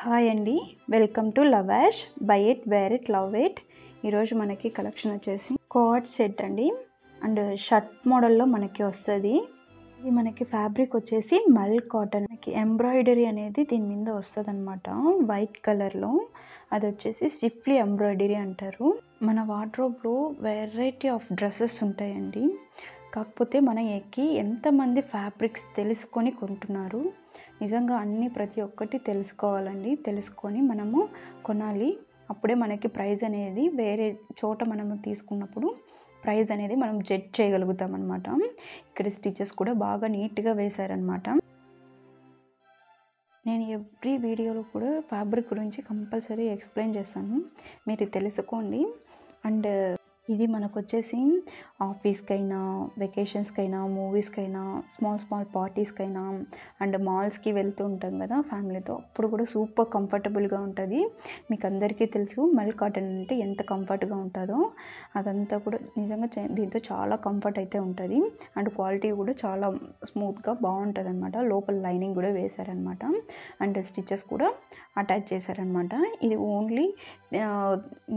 Hi అండి, welcome to lavash by it where it love it. ఈరోజు మనకి collection వచ్చేసి కోట్ సెట్ అండి అండ్ షర్ట్ మోడల్లో మనకి వస్తుంది. ఇది మనకి ఫ్యాబ్రిక్ వచ్చేసి మల్ కాటన్. మనకి ఎంబ్రాయిడరీ అనేది దీని మీద వస్తుంది అనమాట, వైట్ కలర్లో. అది వచ్చేసి స్టిఫ్లీ ఎంబ్రాయిడరీ అంటారు. మన వార్డ్రోబ్లో వెరైటీ ఆఫ్ డ్రెస్సెస్ ఉంటాయండి, కాకపోతే మన ఎంతమంది ఫ్యాబ్రిక్స్ తెలుసుకొని కొంటున్నారు. నిజంగా ప్రతి ఒక్కటి తెలుసుకోవాలండి, తెలుసుకొని మనము కొనాలి. అప్పుడే మనకి ప్రైస్ అనేది వేరే చోట మనము తీసుకున్నప్పుడు ప్రైస్ అనేది మనం జడ్జ్ చేయగలుగుతాం అనమాట. ఇక్కడ స్టిచెస్ కూడా బాగా నీట్గా వేశారనమాట. నేను ఎవ్రీ వీడియోలో కూడా ఫ్యాబ్రిక్ గురించి కంపల్సరీ ఎక్స్ప్లెయిన్ చేస్తాను, మీరు తెలుసుకోండి. అండ్ ఇది మనకు వచ్చేసి ఆఫీస్కైనా, వెకేషన్స్కైనా, మూవీస్కైనా, స్మాల్ పార్టీస్కైనా అండ్ మాల్స్కి వెళ్తూ ఉంటాం కదా ఫ్యామిలీతో, అప్పుడు కూడా సూపర్ కంఫర్టబుల్గా ఉంటుంది. మీకు అందరికీ తెలుసు మల్ కాటన్ అంటే ఎంత కంఫర్ట్గా ఉంటుందో. అదంతా కూడా నిజంగా దీంతో చాలా కంఫర్ట్ అయితే ఉంటుంది అండ్ క్వాలిటీ కూడా చాలా స్మూత్గా బాగుంటుంది అనమాట. లోపల లైనింగ్ కూడా వేశారనమాట అండ్ స్టిచెస్ కూడా అటాచ్ చేశారనమాట. ఇది ఓన్లీ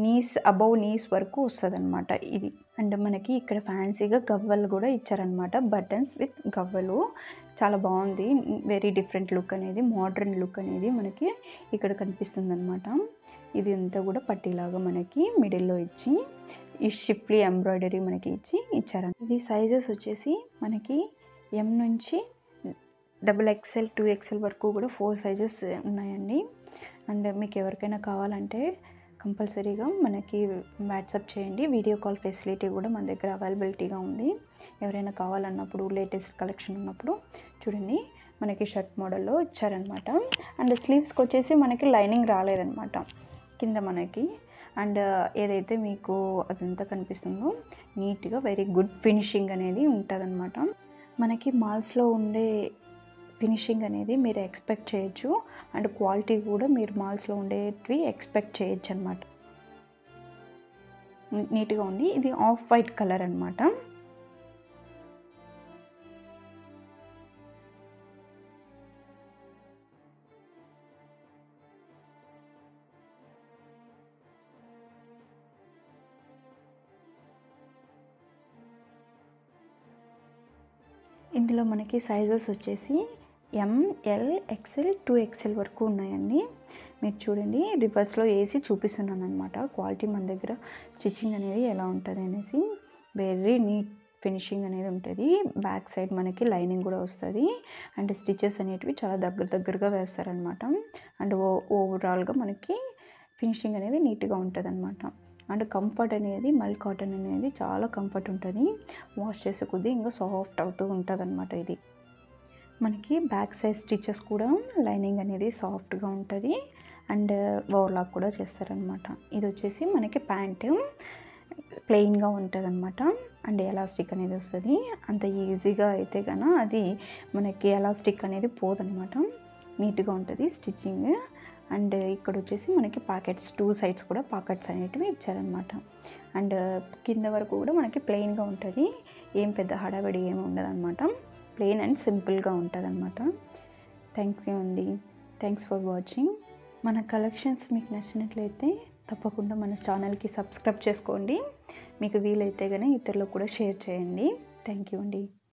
నీస్ అబౌవ్ నీస్ వరకు వస్తుంది అనమాట ఇది. అండ్ మనకి ఇక్కడ ఫ్యాన్సీగా గవ్వలు కూడా ఇచ్చారనమాట, బటన్స్ విత్ గవ్వలు. చాలా బాగుంది, వెరీ డిఫరెంట్ లుక్ అనేది, మోడ్రన్ లుక్ అనేది మనకి ఇక్కడ కనిపిస్తుంది అనమాట. ఇది అంతా కూడా పట్టీలాగా మనకి మిడిల్లో ఇచ్చి ఈ షిప్లీ ఎంబ్రాయిడరీ మనకి ఇచ్చారనమాట. ఇది సైజెస్ వచ్చేసి మనకి ఎం నుంచి XXL 2XL వరకు కూడా 4 సైజెస్ ఉన్నాయండి. అండ్ మీకు ఎవరికైనా కావాలంటే కంపల్సరీగా మనకి వాట్సాప్ చేయండి. వీడియో కాల్ ఫెసిలిటీ కూడా మన దగ్గర అవైలబిలిటీగా ఉంది. ఎవరైనా కావాలన్నప్పుడు, లేటెస్ట్ కలెక్షన్ ఉన్నప్పుడు చూడండి, మనకి షర్ట్ మోడల్లో ఇచ్చారనమాట. అండ్ స్లీవ్స్కి వచ్చేసి మనకి లైనింగ్ రాలేదనమాట కింద మనకి. అండ్ ఏదైతే మీకు అదంతా కనిపిస్తుందో నీట్గా వెరీ గుడ్ ఫినిషింగ్ అనేది ఉంటుందన్నమాట. మనకి మాల్స్లో ఉండే ఫినిషింగ్ అనేది మీరు ఎక్స్పెక్ట్ చేయొచ్చు అండ్ క్వాలిటీ కూడా మీరు మాల్స్లో ఉండేవి ఎక్స్పెక్ట్ చేయొచ్చు అనమాట. నీట్గా ఉంది. ఇది ఆఫ్ వైట్ కలర్ అనమాట. ఇందులో మనకి సైజెస్ వచ్చేసి ML XL 2XL వరకు ఉన్నాయండి. మీరు చూడండి, రివర్స్లో వేసి చూపిస్తున్నాను అనమాట. క్వాలిటీ మన దగ్గర స్టిచ్చింగ్ అనేది ఎలా ఉంటుంది అనేసి వెరీ నీట్ ఫినిషింగ్ అనేది ఉంటుంది. బ్యాక్ సైడ్ మనకి లైనింగ్ కూడా వస్తుంది అండ్ స్టిచెస్ అనేటివి చాలా దగ్గరగా వేస్తారనమాట. అండ్ ఓవరాల్గా మనకి ఫినిషింగ్ అనేది నీట్గా ఉంటుంది అనమాట. అండ్ కంఫర్ట్ అనేది మల్ కాటన్ అనేది చాలా కంఫర్ట్ ఉంటుంది, వాష్ చేసే కొద్దీ ఇంకా సాఫ్ట్ అవుతూ ఉంటుంది అనమాట. ఇది మనకి బ్యాక్ సైడ్ స్టిచెస్ కూడా లైనింగ్ అనేది సాఫ్ట్గా ఉంటుంది అండ్ ఓవర్లాక్ కూడా చేస్తారనమాట. ఇది వచ్చేసి మనకి ప్యాంటు ప్లెయిన్గా ఉంటుంది అనమాట అండ్ ఎలాస్టిక్ అనేది వస్తుంది. అంత ఈజీగా అయితే కన్నా అది మనకి ఎలాస్టిక్ అనేది పోదనమాట, నీట్గా ఉంటుంది స్టిచ్చింగ్. అండ్ ఇక్కడ వచ్చేసి మనకి పాకెట్స్ 2 సైడ్స్ కూడా పాకెట్స్ అనేటివి ఇచ్చారనమాట. అండ్ కింద వరకు కూడా మనకి ప్లెయిన్గా ఉంటుంది, ఏం పెద్ద హడావిడి ఏమి ఉండదు అనమాట. ప్లెయిన్ అండ్ సింపుల్గా ఉంటుంది అనమాట. థ్యాంక్ యూ అండి, థ్యాంక్స్ ఫర్ వాచింగ్. మన కలెక్షన్స్ మీకు నచ్చినట్లయితే తప్పకుండా మన ఛానల్కి సబ్స్క్రైబ్ చేసుకోండి. మీకు వీలైతే కానీ ఇతరులకు కూడా షేర్ చేయండి. థ్యాంక్ యూ అండి.